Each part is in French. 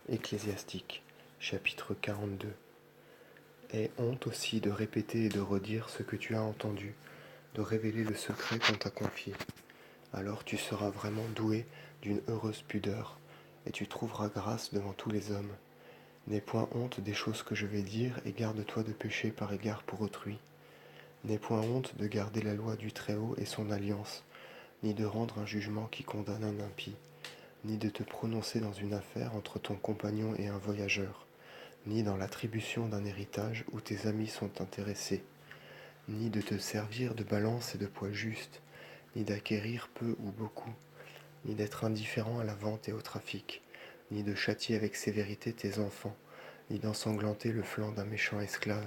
Ecclésiastique, chapitre 42. Aie honte aussi de répéter et de redire ce que tu as entendu, de révéler le secret qu'on t'a confié. Alors tu seras vraiment doué d'une heureuse pudeur, et tu trouveras grâce devant tous les hommes. N'aie point honte des choses que je vais dire, et garde-toi de pécher par égard pour autrui. N'aie point honte de garder la loi du Très-Haut et son alliance, ni de rendre un jugement qui condamne un impie, ni de te prononcer dans une affaire entre ton compagnon et un voyageur, ni dans l'attribution d'un héritage où tes amis sont intéressés, ni de te servir de balance et de poids juste, ni d'acquérir peu ou beaucoup, ni d'être indifférent à la vente et au trafic, ni de châtier avec sévérité tes enfants, ni d'ensanglanter le flanc d'un méchant esclave.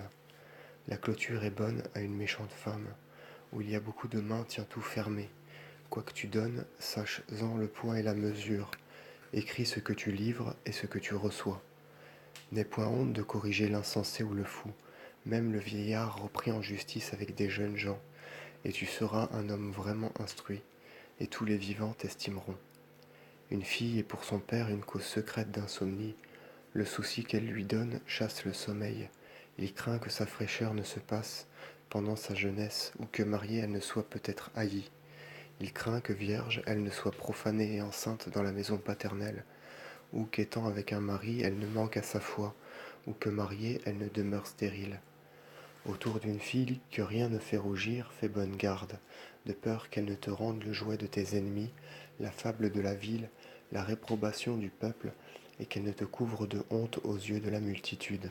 La clôture est bonne à une méchante femme, où il y a beaucoup de mains tient tout fermé. Quoi que tu donnes, sache-en le poids et la mesure. Écris ce que tu livres et ce que tu reçois. N'aie point honte de corriger l'insensé ou le fou, même le vieillard repris en justice avec des jeunes gens, et tu seras un homme vraiment instruit, et tous les vivants t'estimeront. Une fille est pour son père une cause secrète d'insomnie. Le souci qu'elle lui donne chasse le sommeil. Il craint que sa fraîcheur ne se passe pendant sa jeunesse, ou que mariée elle ne soit peut-être haïe. Il craint que vierge elle ne soit profanée et enceinte dans la maison paternelle, ou qu'étant avec un mari elle ne manque à sa foi, ou que mariée elle ne demeure stérile. Autour d'une fille que rien ne fait rougir, fais bonne garde, de peur qu'elle ne te rende le jouet de tes ennemis, la fable de la ville, la réprobation du peuple, et qu'elle ne te couvre de honte aux yeux de la multitude.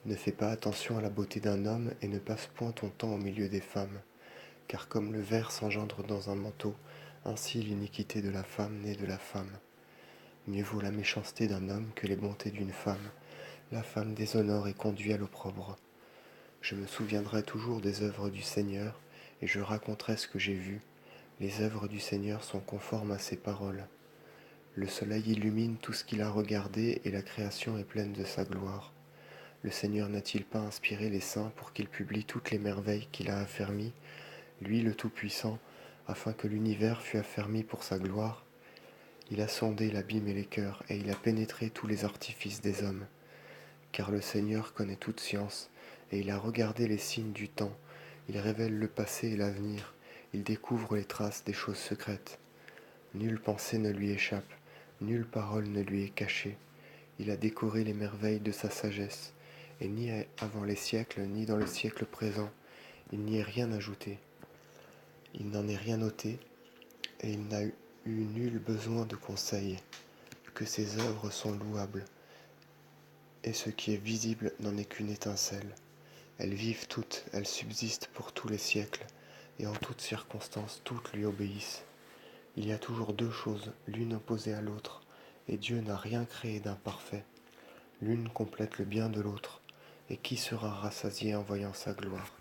Ne fais pas attention à la beauté d'un homme et ne passe point ton temps au milieu des femmes, car comme le ver s'engendre dans un manteau, ainsi l'iniquité de la femme naît de la femme. Mieux vaut la méchanceté d'un homme que les bontés d'une femme. La femme déshonore et conduit à l'opprobre. Je me souviendrai toujours des œuvres du Seigneur, et je raconterai ce que j'ai vu. Les œuvres du Seigneur sont conformes à ses paroles. Le soleil illumine tout ce qu'il a regardé, et la création est pleine de sa gloire. Le Seigneur n'a-t-il pas inspiré les saints pour qu'ils publient toutes les merveilles qu'il a affermies, lui le Tout-Puissant, afin que l'univers fût affermi pour sa gloire? Il a sondé l'abîme et les cœurs, et il a pénétré tous les artifices des hommes. Car le Seigneur connaît toute science, et il a regardé les signes du temps. Il révèle le passé et l'avenir. Il découvre les traces des choses secrètes. Nulle pensée ne lui échappe, nulle parole ne lui est cachée. Il a décoré les merveilles de sa sagesse, et ni avant les siècles, ni dans le siècle présent, il n'y est rien ajouté. Il n'en est rien ôté, et il n'a eu nul besoin de conseil. Que ses œuvres sont louables, et ce qui est visible n'en est qu'une étincelle. Elles vivent toutes, elles subsistent pour tous les siècles, et en toutes circonstances toutes lui obéissent. Il y a toujours deux choses, l'une opposée à l'autre, et Dieu n'a rien créé d'imparfait. L'une complète le bien de l'autre, et qui sera rassasié en voyant sa gloire?